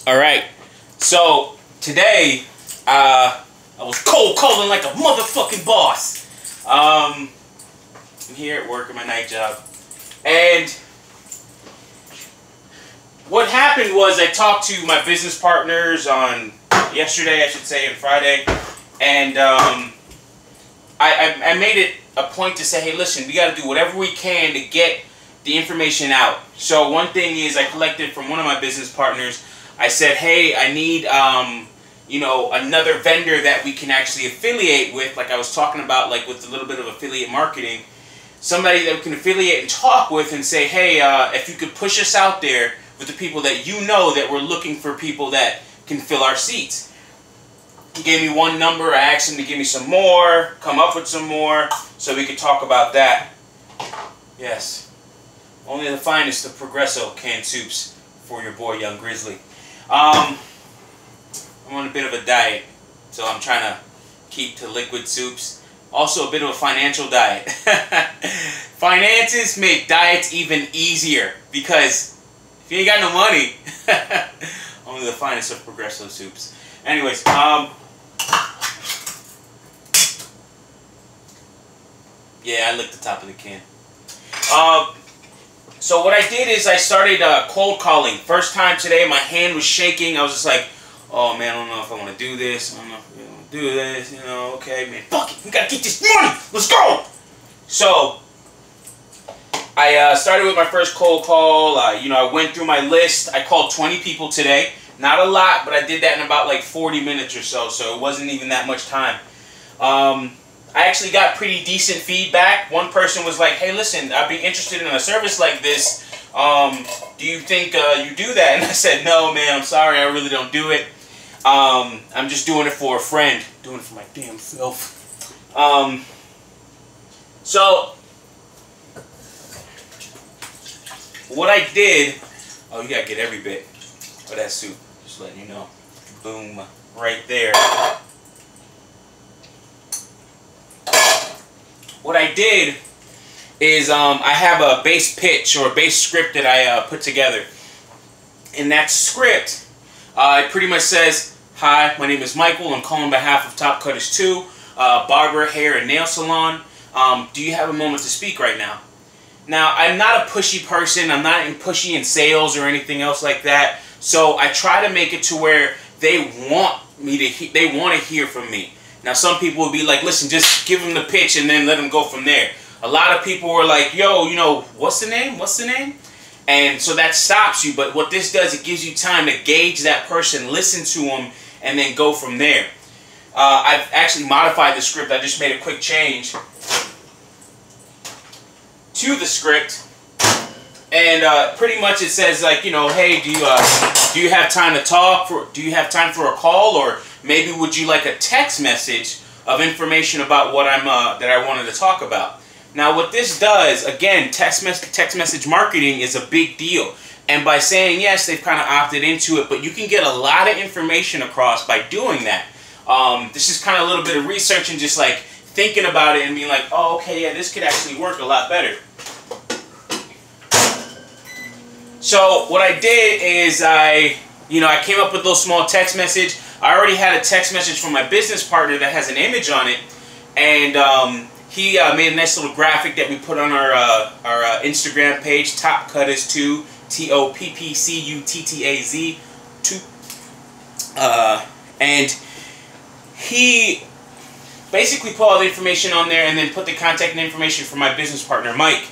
Alright, so today I was cold calling like a motherfucking boss. I'm here at work at my night job, and what happened was I talked to my business partners on yesterday, I should say, and Friday, and I made it a point to say, hey, listen, we got to do whatever we can to get the information out. So one thing is, I collected from one of my business partners. I said, hey, I need another vendor that we can actually affiliate with, like I was talking about, like with a little bit of affiliate marketing. Somebody that we can affiliate and talk with and say, hey, if you could push us out there with the people that you know that we're looking for people that can fill our seats. He gave me one number. I asked him to give me some more, come up with some more, so we could talk about that. Yes. Only the finest of Progresso canned soups for your boy, Young Grizzly. I'm on a bit of a diet, so I'm trying to keep to liquid soups. Also a bit of a financial diet. Finances make diets even easier, because if you ain't got no money, only the finest of Progresso soups. Anyways, yeah, I licked the top of the can. So what I did is I started cold calling. First time today, my hand was shaking. I was just like, oh man, I don't know if I want to do this. I don't know if I want to do this. You know, okay, man, fuck it. We gotta get this money. Let's go. So I started with my first cold call. I went through my list. I called 20 people today. Not a lot, but I did that in about like 40 minutes or so. So it wasn't even that much time. I actually got pretty decent feedback. One person was like, hey, listen, I'd be interested in a service like this. Do you think you do that? And I said, no, man, I'm sorry. I really don't do it. I'm just doing it for a friend. Doing it for my damn self. So what I did, oh, you got to get every bit of that soup. Just letting you know. Boom, right there. What I did is I have a base pitch or a base script that I put together. In that script, it pretty much says, hi, my name is Michael. I'm calling on behalf of Top Cutters 2, barber, hair, and nail salon. Do you have a moment to speak right now? Now, I'm not a pushy person. I'm not pushy in sales or anything else like that. So I try to make it to where they want me to. They want to hear from me. Now, some people will be like, listen, just give them the pitch and then let them go from there. A lot of people were like, yo, what's the name? What's the name? And so that stops you. But what this does, it gives you time to gauge that person, listen to them, and then go from there. I've actually modified the script. I just made a quick change to the script. And pretty much it says, like, hey, do you have time to talk? Do you have time for a call? Or maybe would you like a text message of information about what that I wanted to talk about? Now, what this does, again, text message marketing is a big deal. And by saying yes, they've kind of opted into it. But you can get a lot of information across by doing that. This is kind of a little bit of research and just like thinking about it and being like, oh, okay, yeah, this could actually work a lot better. So what I did is I came up with a little small text message. I already had a text message from my business partner that has an image on it, and he made a nice little graphic that we put on our Instagram page, Top Cutters 2, TOPPCUTTAZ 2, and he basically put all the information on there and then put the contact information for my business partner, Mike.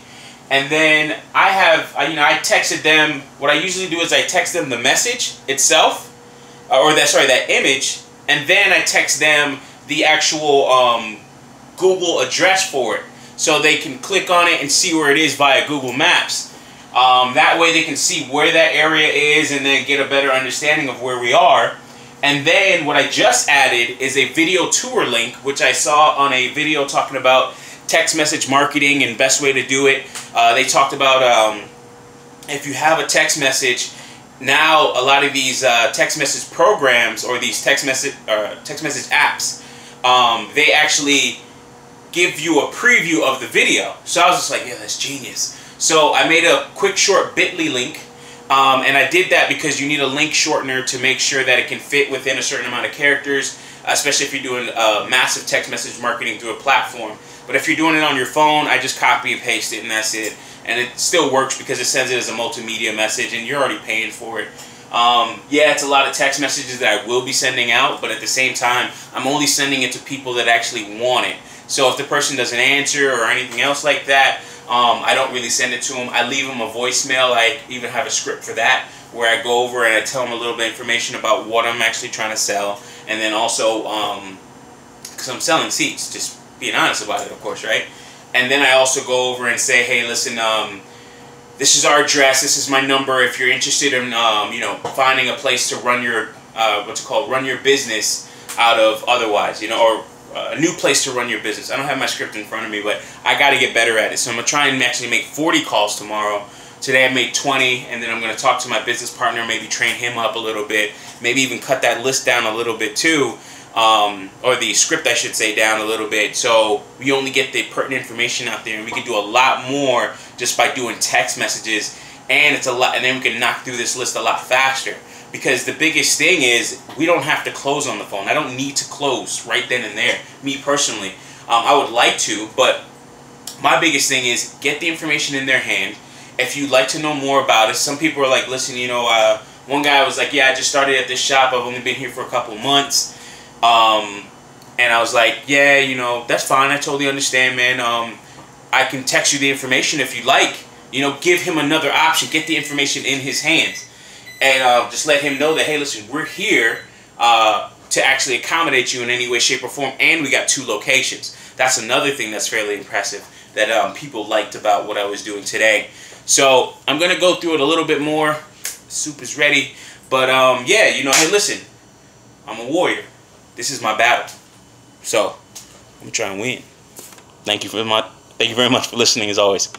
And then I texted them. What I usually do is I text them the message itself, that image, and then I text them the actual Google address for it, so they can click on it and see where it is via Google Maps. That way they can see where that area is and then get a better understanding of where we are. And then what I just added is a video tour link, which I saw on a video talking about text message marketing and best way to do it. They talked about if you have a text message, now a lot of these text message programs or these text message apps, they actually give you a preview of the video. So I was just like, yeah, that's genius. So I made a quick short bit.ly link And I did that because you need a link shortener to make sure that it can fit within a certain amount of characters, especially if you're doing massive text message marketing through a platform. But if you're doing it on your phone, I just copy and paste it, and that's it. And it still works because it sends it as a multimedia message, and you're already paying for it. Yeah, it's a lot of text messages that I will be sending out, but at the same time, I'm only sending it to people that actually want it. So if the person doesn't answer or anything else like that, I don't really send it to them. I leave them a voicemail. I even have a script for that where I go over and I tell them a little bit of information about what I'm actually trying to sell. And then also, because I'm selling seats, just being honest about it, of course, right? And then I also go over and say, hey, listen, this is our address, this is my number. If you're interested in, you know, finding a place to run your, run your business out of otherwise, you know, or a new place to run your business. I don't have my script in front of me, but I got to get better at it. So I'm going to try and actually make 40 calls tomorrow. Today I made 20, and then I'm going to talk to my business partner, maybe train him up a little bit, maybe even cut that list down a little bit too, or the script I should say down a little bit, so we only get the pertinent information out there, and we can do a lot more just by doing text messages, and it's a lot, and then we can knock through this list a lot faster. Because the biggest thing is we don't have to close on the phone. I don't need to close right then and there. Me personally, I would like to, but my biggest thing is get the information in their hand. If you'd like to know more about it, some people are like, listen, you know, one guy was like, yeah, I just started at this shop. I've only been here for a couple months. And I was like, yeah, you know, that's fine. I totally understand, man. I can text you the information if you'd like. You know, give him another option. Get the information in his hands. And just let him know that, hey, listen, we're here to actually accommodate you in any way, shape, or form. And we got 2 locations. That's another thing that's fairly impressive that people liked about what I was doing today. So I'm going to go through it a little bit more. The soup is ready. But yeah, you know, hey, listen, I'm a warrior. This is my battle. So I'm going to try and win. Thank you very much for listening as always.